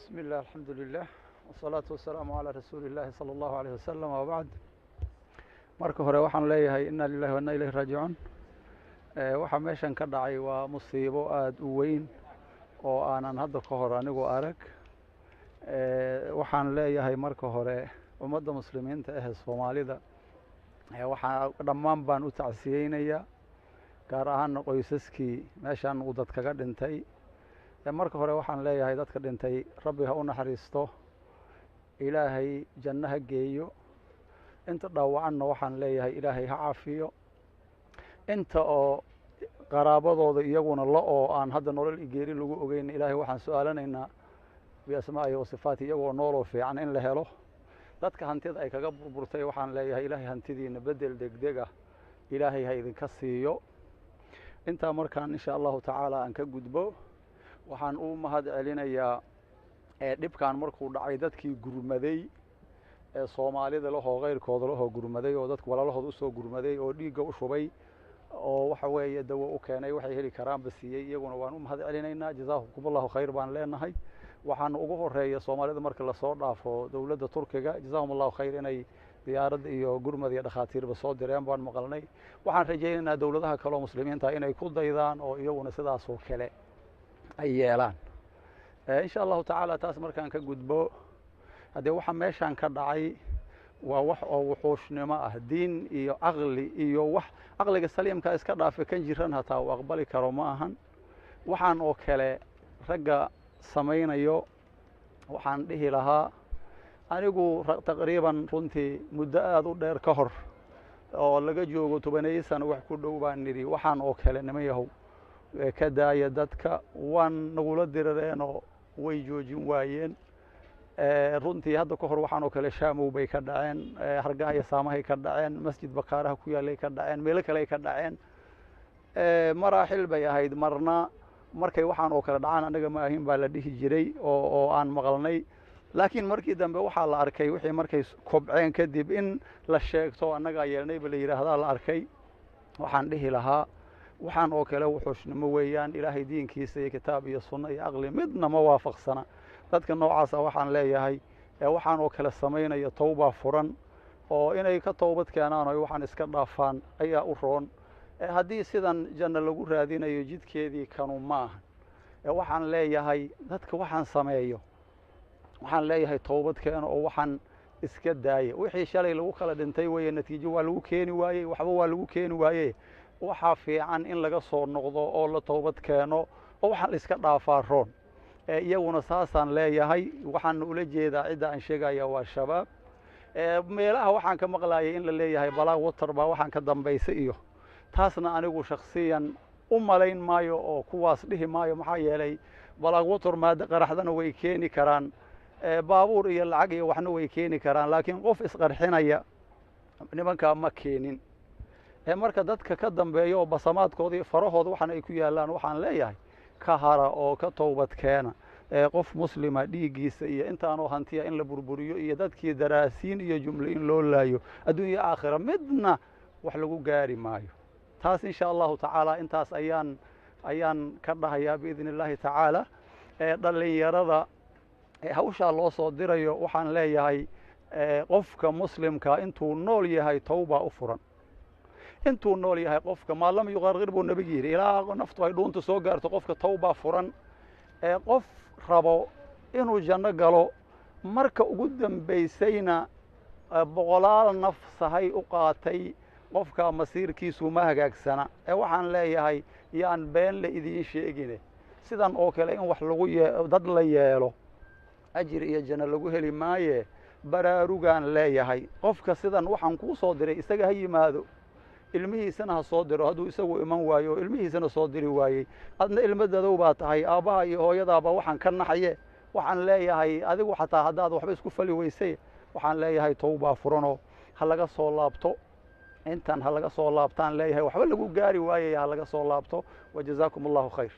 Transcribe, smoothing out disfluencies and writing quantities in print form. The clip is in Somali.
بسم الله الحمد لله والصلاة والسلام على رسول الله صلى الله عليه وسلم وبعد marka hore waxaan leeyahay inna lillahi wa inna ilayhi raaji'uun waxa meeshan ka dhacay waa musiibo aad u weyn oo aanan hadda ka hor anigu arag waxaan leeyahay marka hore ummadda muslimiinta ah Soomaalida waxa dhammaan baan u tacsiyeynaya gaar ahaan qoysaskii meeshan uu dad kaga dhintay marka hore waxaan leeyahay dadka dhintay rabbi ha u naxariisto ilaahay jannaha geeyo inta dhaawacanna waxaan leeyahay ilaahay ha caafiyo inta oo qaraabadooda iyaguna la oo aan hadda nolol geeri lagu ogeyn ilaahay waxaan su'aalanaynaa bi asmaa'i wa sifaati iyagoo nool fiican in la helo dadka hantida ay kaga burburtay waxaan leeyahay ilaahay hantidiina bedel degdeg ah ilaahay ha idinka siiyo inta markaan insha Allah ta'ala aan ka gudbo waxaan u mahad celinayaa dhibkaan markuu dhacay dadkii gurmaday Soomaalida la hoogeyrkooda la gurmaday oo dadku walaalahooda u soo gurmaday oo dhiiga u shubay oo waxa weeye dawo u keenay waxay heli karaan basiyay iyaguna waan u mahad celinaynaa jazaakumullahu khayr baan leenahay waxaan ugu horeeyay Soomaalida marka la soo dhaafo dawladda Turkiga jazaakumullahu khayr inay diyaarad iyo gurmad iyo dhakhaatiirba soo direen baan maqalnay waxaan rajaynaynaa dawladaha kale oo muslimiinta inay ku daydaan oo iyaguna sidaas oo kale ay yeelaan insha Allah ta'ala taas markaan ka gudbo hadee waxa meeshan ka dhacay waa wax oo wuxuushnimo ah diin iyo aqli iyo wax aqliga saliimka iska dhaafay kan jiran hataa uu aqbali karo ma ahan waxaan oo kale ragga samaynayo waxaan dhihi lahaa anigu taqriiban runtii muddo aad u dheer ka hor oo laga joogo 10 sano wax ku dhow baan niri waxaan oo kale nimayahow ka daaya dadka waan nagula dirareenoo way joojin waayeen runtii hadda ka hor waxaan oo kale shaamow bay ka dhaceen hargaha iyo saamahay ka dhaceen masjid bakaaraha ku yaalay ka dhaceen meelo kale ka dhaceen maraaxil bay ahayd marna markay waxaan oo kale dhacaan anaga ma ahin baa la dhihi jiray oo aan maqalnay laakiin markii dambe waxaa la arkay wixii markay kobceen kadib in la sheegto anaga yeelnay bal yiraahdaa la arkay waxaan dhihi lahaa waxaan oo kale wuxuushnimo weeyaan ilaahay diinkiisa iyo kitaab iyo sunna iyo aqli midna ma waafaqsana dadka noocaas waxaan leeyahay waxaan oo kale sameynaya tawba furan oo inay ka toobad keenaan oo waxaan iska dhaafaan ayaa u roon haddii sidan janna lagu raadinayo jidkeedii kanu maahan waxaan leeyahay dadka waxaan sameeyo waxaan leeyahay toobad keeno oo waxaan iska daaya wixii shalay lagu kala dhintay weeye natiijo waa lagu keeni waayey waxba waa lagu keeni waayey waxa fiican in laga soo noqdo oo la toobad keeno oo waxaan iska dhaafaa roon iyaguna saasaan leeyahay waxaan ula jeedaa cid aan sheegaya waa shabaab meelaha waxaan ka maqlaayay in la leeyahay balaag water baa waxaan ka dambaysay iyo taasna anigu shakhsiyan u malayn maayo oo kuwaas dhihi maayo maxaa yeelay balaag water maada qaraxdana way keeni karaan baabuur iyo lacag iyo waxna way keeni karaan laakiin qof isqarxinaya nimanka ma keenin marka dadka ka dambeeyo oo basamaadkooda iyo farahooda waxaan ay ku yaalaan waxaan leeyahay ka hara oo ka toobad keena qof muslima dhiigiisa iyo intaanoo hantiya in la burburiyo iyo dadkii daraasiin iyo jumle in loo laayo adduunyo aakhira midna wax lagu gaari maayo taas insha Allah ta'ala intaas ayaan ka dhahayaa biidin Allah ta'ala dhalinyarada hawsha loo soo dirayo waxaan leeyahay qofka muslimka intuu nool yahay tawba u furan intuu nool yahay qofka maalam yuqarqir buu nabiga yiri ilaa naftu ay dhuunta soo gaarto qofka tawba furan qof rabo inuu janno galo marka ugu dambaysayna boqolaal nafsahay u qaatay qofka masiirkiisu ma hagaagsana waxaan leeyahay yaan been la idin sheegine sidan oo kale in wax lagu dad la yeelo ajir iyo janno lagu heli maaye baraarugaan leeyahay qofka sidan waxaan ku soo diray isaga ha yimaado ilmihiisana ha soo diro hadduu isagu iman waayo ilmihiisana soo diri waayey adna ilmadadow baa tahay aabaha iyo hooyadaaba waxaan ka naxaye waxaan leeyahay adigu xataa haddaad waxba isku fali weysay waxaan leeyahay tawba furano ha laga soo laabto intan ha laga soo laabtaan leeyahay waxba lagu gaari waayay ha laga soo laabto wajazaakumullahu khayr